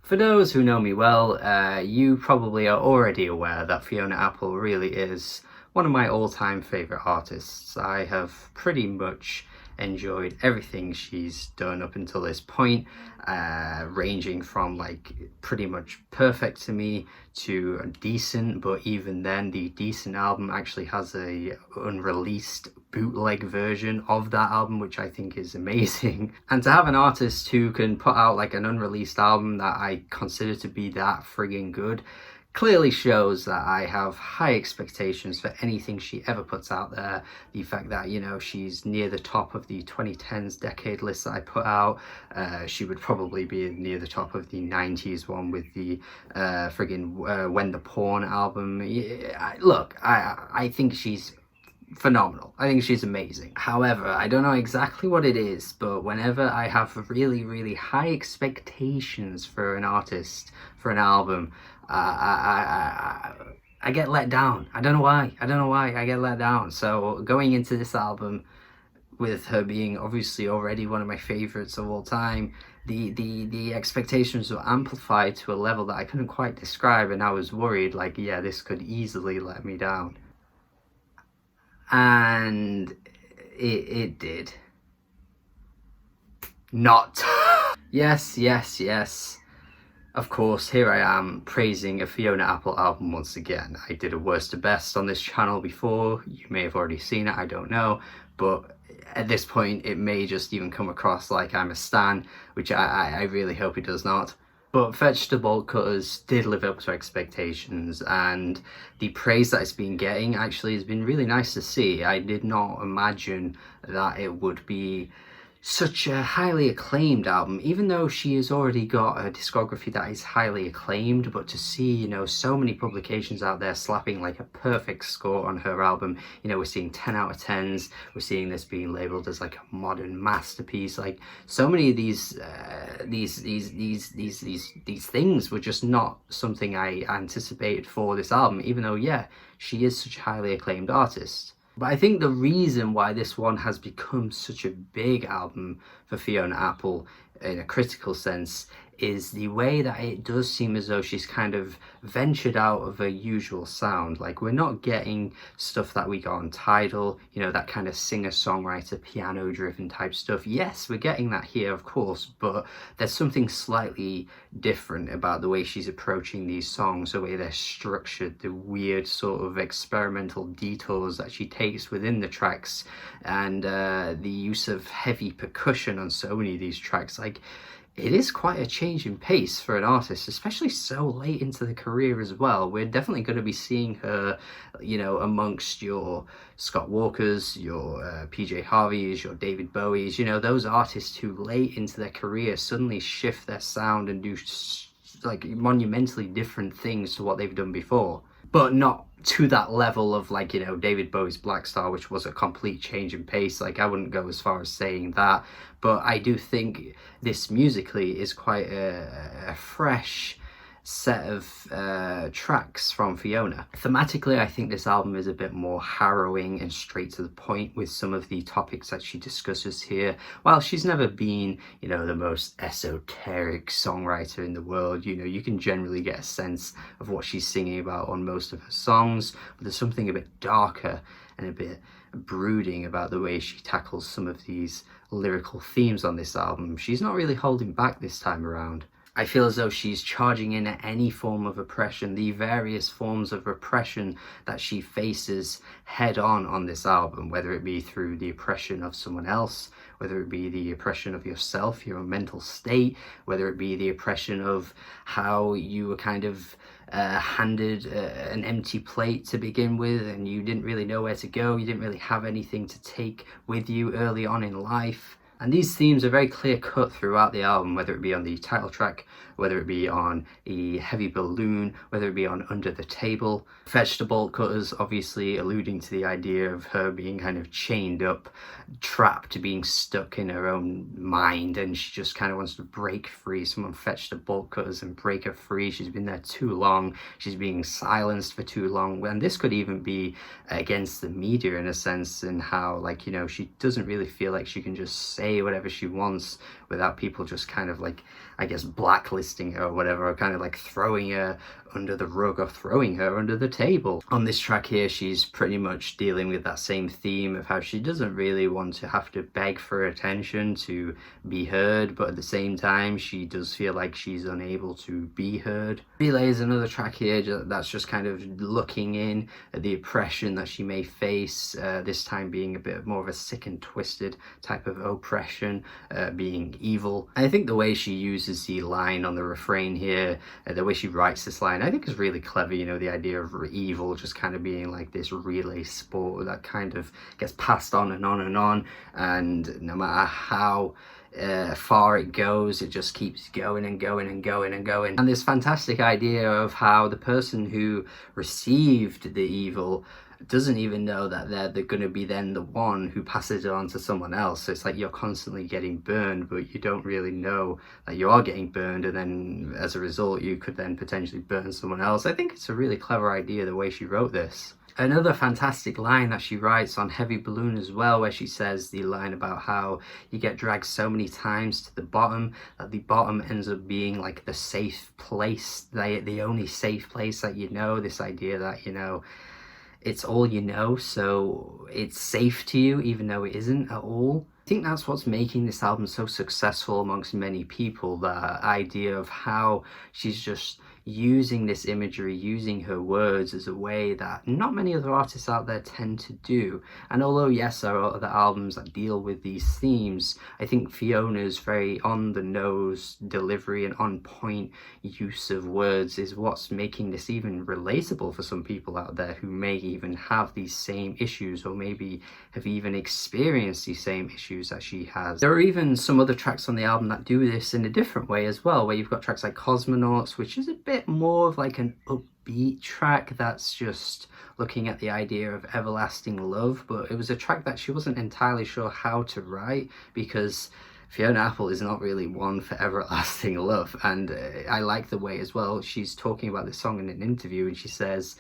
For those who know me well, you probably are already aware that Fiona Apple really is one of my all-time favourite artists. I have pretty much enjoyed everything she's done up until this point, ranging from like pretty much perfect to me to decent, but even then the decent album actually has a unreleased bootleg version of that album, which I think is amazing. And to have an artist who can put out like an unreleased album that I consider to be that friggin' good clearly shows that I have high expectations for anything she ever puts out there. The fact that, you know, she's near the top of the 2010s decade list that I put out. She would probably be near the top of the 90s one with the When the Porn album. Yeah, look, I think she's phenomenal. I think she's amazing. However, I don't know exactly what it is, but whenever I have really high expectations for an artist, for an album, I get let down. I don't know why I get let down. So going into this album, with her being obviously already one of my favorites of all time, the expectations were amplified to a level that I couldn't quite describe, and I was worried, like, yeah, this could easily let me down. And it did not. Yes. Of course, here I am praising a Fiona Apple album once again. I did a worst to best on this channel before. You may have already seen it, I don't know. But at this point, it may just even come across like I'm a stan, which I really hope it does not. But Fetch the Bolt Cutters did live up to expectations, and the praise that it's been getting actually has been really nice to see. I did not imagine that it would be such a highly acclaimed album, even though she has already got a discography that is highly acclaimed. But to see, you know, so many publications out there slapping like a perfect score on her album, you know, we're seeing 10 out of 10s, we're seeing this being labeled as like a modern masterpiece. Like, so many of these things were just not something I anticipated for this album, even though, yeah, she is such a highly acclaimed artist. But I think the reason why this one has become such a big album for Fiona Apple in a critical sense is the way that it does seem as though she's kind of ventured out of her usual sound. Like, we're not getting stuff that we got on Tidal, you know, that kind of singer-songwriter, piano-driven type stuff. Yes, we're getting that here, of course, but there's something slightly different about the way she's approaching these songs, the way they're structured, the weird sort of experimental detours that she takes within the tracks, and the use of heavy percussion on so many of these tracks. Like, it is quite a change in pace for an artist, especially so late into the career as well. We're definitely going to be seeing her, you know, amongst your Scott Walkers, your PJ Harveys, your David Bowies, you know, those artists who late into their career suddenly shift their sound and do like monumentally different things to what they've done before. But not to that level of, like, you know, David Bowie's Black Star, which was a complete change in pace. Like, I wouldn't go as far as saying that, but I do think this musically is quite a fresh set of tracks from Fiona. Thematically, I think this album is a bit more harrowing and straight to the point with some of the topics that she discusses here. While she's never been, you know, the most esoteric songwriter in the world, you know, you can generally get a sense of what she's singing about on most of her songs, but there's something a bit darker and a bit brooding about the way she tackles some of these lyrical themes on this album. She's not really holding back this time around. I feel as though she's charging in at any form of oppression, the various forms of oppression that she faces head on this album, whether it be through the oppression of someone else, whether it be the oppression of yourself, your mental state, whether it be the oppression of how you were kind of handed an empty plate to begin with, and you didn't really know where to go, you didn't really have anything to take with you early on in life. And these themes are very clear cut throughout the album, whether it be on the title track, whether it be on a Heavy Balloon, whether it be on Under the Table. Fetch the Bolt Cutters obviously alluding to the idea of her being kind of chained up, trapped, being stuck in her own mind, and she just kind of wants to break free. Someone fetch the bolt cutters and break her free. She's been there too long. She's being silenced for too long. And this could even be against the media in a sense, and how, like, you know, she doesn't really feel like she can just say say whatever she wants without people just kind of like, I guess, blacklisting her or whatever, or kind of like throwing her under the rug or throwing her under the table. On this track here, she's pretty much dealing with that same theme of how she doesn't really want to have to beg for attention to be heard, but at the same time she does feel like she's unable to be heard. Belay is another track here that's just kind of looking in at the oppression that she may face, this time being a bit more of a sick and twisted type of oppression, being evil. And I think the way she uses the line on the refrain here, the way she writes this line, I think is really clever. You know, the idea of evil just kind of being like this relay sport that kind of gets passed on and on and on, and no matter how far it goes, it just keeps going and going and going and going. And this fantastic idea of how the person who received the evil doesn't even know that they're going to be then the one who passes it on to someone else. So it's like you're constantly getting burned, but you don't really know that you are getting burned, and then as a result you could then potentially burn someone else. I think it's a really clever idea the way she wrote this. Another fantastic line that she writes on Heavy Balloon as well, where she says the line about how you get dragged so many times to the bottom that the bottom ends up being like the safe place, the only safe place that you know. This idea that, you know, it's all you know, so it's safe to you even though it isn't at all. I think that's what's making this album so successful amongst many people, the idea of how she's just using this imagery, using her words as a way that not many other artists out there tend to do. And although yes, there are other albums that deal with these themes, I think Fiona's very on the nose delivery and on point use of words is what's making this even relatable for some people out there who may even have these same issues, or maybe have even experienced these same issues that she has. There are even some other tracks on the album that do this in a different way as well, where you've got tracks like Cosmonauts, which is a bit more of like an upbeat track that's just looking at the idea of everlasting love, but it was a track that she wasn't entirely sure how to write, because Fiona Apple is not really one for everlasting love. And I like the way as well she's talking about this song in an interview, and she says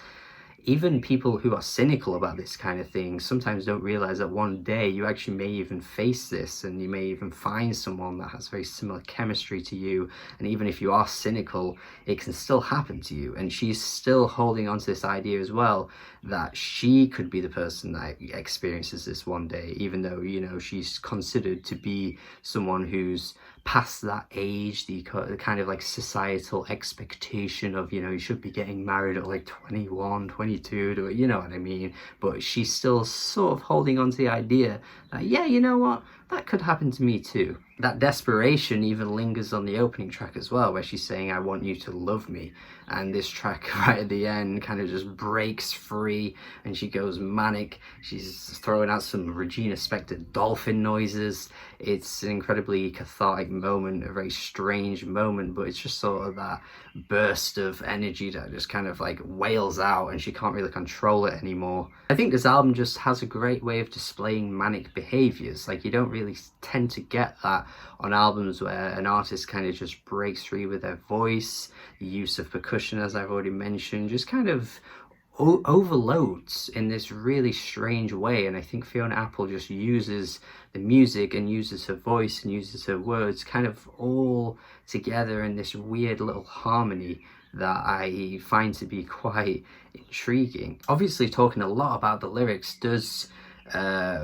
even people who are cynical about this kind of thing sometimes don't realize that one day you actually may even face this, and you may even find someone that has very similar chemistry to you, and even if you are cynical, it can still happen to you. And she's still holding on to this idea as well that she could be the person that experiences this one day, even though, you know, she's considered to be someone who's past that age, the kind of like societal expectation of, you know, you should be getting married at like 21, 22, you know what I mean? But she's still sort of holding on to the idea that, yeah, you know what, that could happen to me too. That desperation even lingers on the opening track as well, where she's saying, I want you to love me. And this track right at the end kind of just breaks free and she goes manic. She's throwing out some Regina Spektor dolphin noises. It's an incredibly cathartic moment, a very strange moment, but it's just sort of that burst of energy that just kind of like wails out and she can't really control it anymore. I think this album just has a great way of displaying manic behaviors. Like, you don't really tend to get that on albums where an artist kind of just breaks free with their voice. The use of percussion, as I've already mentioned, just kind of overloads in this really strange way. And I think Fiona Apple just uses the music and uses her voice and uses her words kind of all together in this weird little harmony that I find to be quite intriguing. Obviously, talking a lot about the lyrics does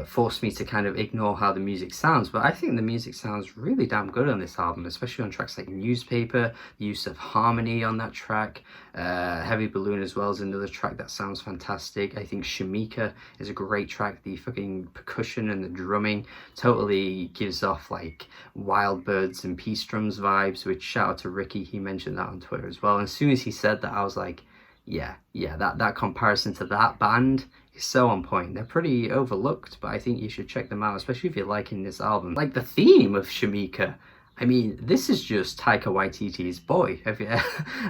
force me to kind of ignore how the music sounds, but I think the music sounds really damn good on this album, especially on tracks like Newspaper. The use of harmony on that track, Heavy Balloon as well is another track that sounds fantastic. I think Shameika is a great track. The fucking percussion and the drumming totally gives off like Wild Birds and Peace Drums vibes, which shout out to Ricky, he mentioned that on Twitter as well. And as soon as he said that, I was like, yeah, that comparison to that band is so on point. They're pretty overlooked, but I think you should check them out, especially if you're liking this album. Like the theme of Shameika, I mean, this is just Taika Waititi's boy.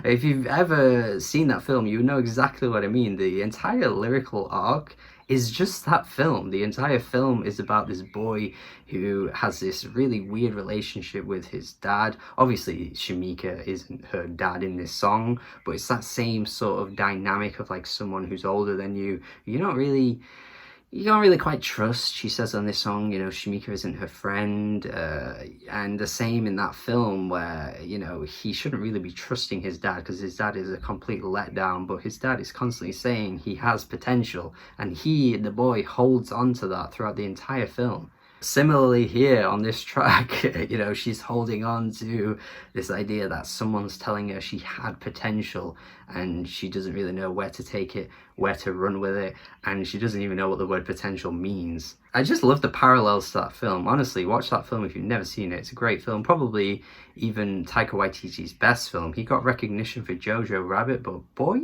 If you've ever seen that film, you know exactly what I mean. The entire lyrical arc is just that film. The entire film is about this boy who has this really weird relationship with his dad. Obviously, Shameika isn't her dad in this song, but it's that same sort of dynamic of like someone who's older than you. You're not really you can't really quite trust. She says on this song, you know, Shameika isn't her friend, and the same in that film where, you know, he shouldn't really be trusting his dad because his dad is a complete letdown, but his dad is constantly saying he has potential, and he, the boy, holds on to that throughout the entire film. Similarly here on this track, you know, she's holding on to this idea that someone's telling her she had potential and she doesn't really know where to take it, where to run with it, and she doesn't even know what the word potential means. I just love the parallels to that film. Honestly, watch that film if you've never seen it. It's a great film, probably even Taika Waititi's best film. He got recognition for Jojo Rabbit, but boy,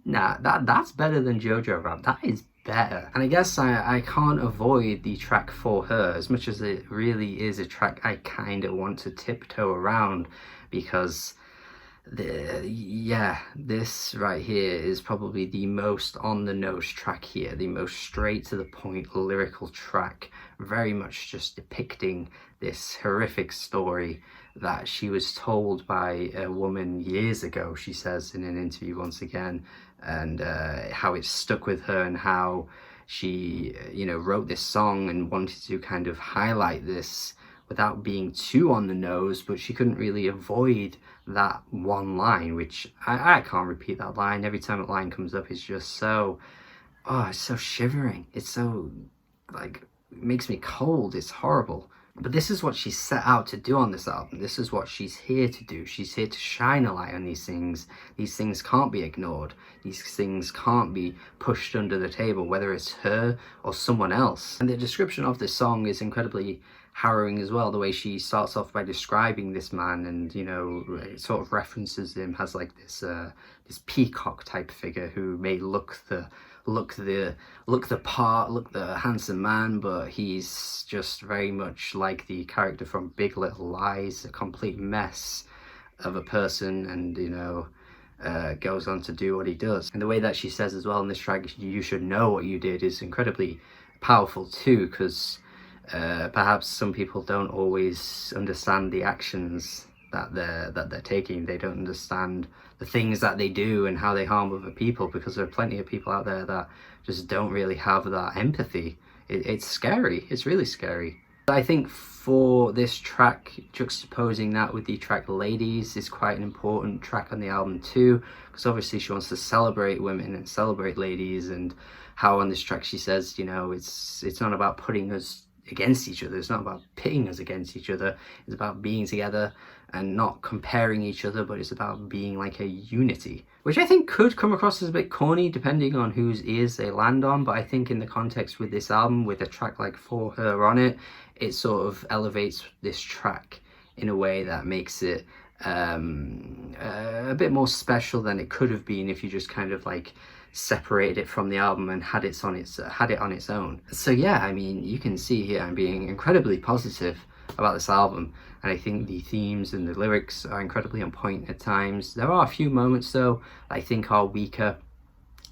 nah, that's better than Jojo Rabbit. That is better. And I guess I can't avoid the track For Her, as much as it really is a track I kind of want to tiptoe around, because this right here is probably the most on the nose track here, the most straight to the point lyrical track, very much just depicting this horrific story that she was told by a woman years ago, she says in an interview once again, and how it stuck with her, and how she, you know, wrote this song and wanted to kind of highlight this without being too on the nose, but she couldn't really avoid that one line, which I can't repeat that line. Every time a line comes up, it's just so, oh, it's so shivering. It's so, like, it makes me cold. It's horrible. But this is what she set out to do on this album. This is what she's here to do. She's here to shine a light on these things. These things can't be ignored. These things can't be pushed under the table, whether it's her or someone else. And the description of this song is incredibly harrowing as well. The way she starts off by describing this man, and, you know, it sort of references him as like this this peacock type figure who may look the part, look the handsome man, but he's just very much like the character from Big Little Lies, a complete mess of a person, and, you know, goes on to do what he does. And the way that she says as well in this track, you should know what you did, is incredibly powerful too, because perhaps some people don't always understand the actions that they're taking. They don't understand the things that they do and how they harm other people, because there are plenty of people out there that just don't really have that empathy. It's scary. It's really scary. I think for this track, juxtaposing that with the track Ladies is quite an important track on the album too, because obviously she wants to celebrate women and celebrate ladies, and how on this track she says, you know, it's not about putting us against each other, it's not about pitting us against each other, it's about being together and not comparing each other, but it's about being like a unity, which I think could come across as a bit corny depending on whose ears they land on, but I think in the context with this album, with a track like For Her on it, it sort of elevates this track in a way that makes it a bit more special than it could have been if you just kind of like separated it from the album and had it on its own. So yeah, I mean, you can see here I'm being incredibly positive about this album, and I think the themes and the lyrics are incredibly on point at times. There are a few moments though I think are weaker,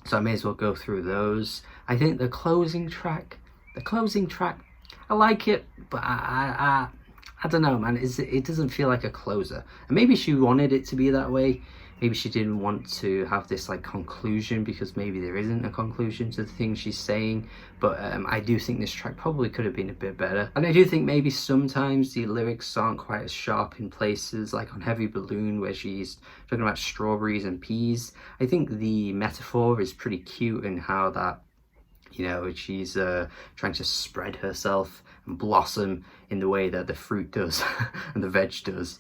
so I may as well go through those. I think the closing track, I like it, but I don't know, man. It doesn't feel like a closer. And maybe she wanted it to be that way. Maybe she didn't want to have this like conclusion, because maybe there isn't a conclusion to the things she's saying. But I do think this track probably could have been a bit better. And I do think maybe sometimes the lyrics aren't quite as sharp in places, like on Heavy Balloon, where she's talking about strawberries and peas. I think the metaphor is pretty cute in how that, you know, she's trying to spread herself and blossom in the way that the fruit does and the veg does,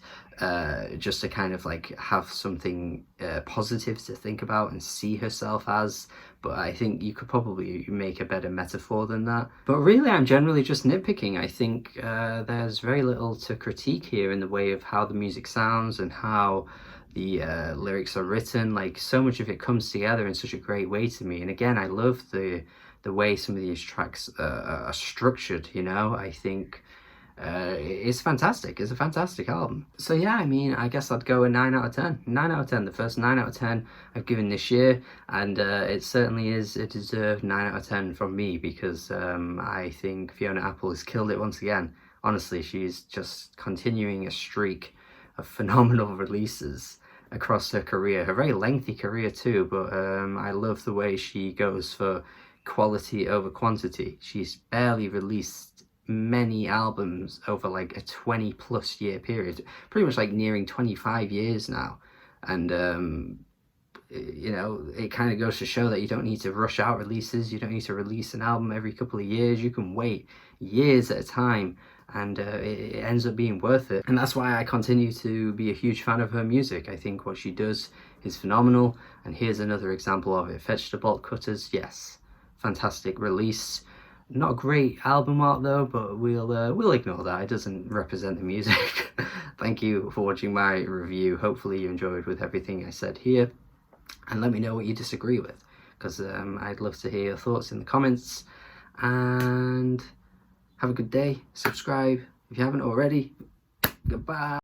just to kind of like have something positive to think about and see herself as. But I think you could probably make a better metaphor than that. But really, I'm generally just nitpicking. I think there's very little to critique here in the way of how the music sounds and how the lyrics are written. Like, so much of it comes together in such a great way to me. And again, I love the way some of these tracks are structured, you know. I think it's fantastic. It's a fantastic album. So yeah, I mean, I guess I'd go a 9 out of 10. 9 out of 10, the first 9 out of 10 I've given this year, and it certainly is a deserved 9 out of 10 from me, because I think Fiona Apple has killed it once again. Honestly, she's just continuing a streak of phenomenal releases across her career, her very lengthy career too, but I love the way she goes for quality over quantity. She's barely released many albums over like a 20+ year period, pretty much like nearing 25 years now. And you know, it kind of goes to show that you don't need to rush out releases. You don't need to release an album every couple of years. You can wait years at a time, and it ends up being worth it. And that's why I continue to be a huge fan of her music. I think what she does is phenomenal, and here's another example of it. Fetch the Bolt Cutters, yes, fantastic release. Not a great album art though, but we'll ignore that. It doesn't represent the music. Thank you for watching my review. Hopefully you enjoyed with everything I said here. And let me know what you disagree with, because I'd love to hear your thoughts in the comments. And have a good day. Subscribe if you haven't already. Goodbye.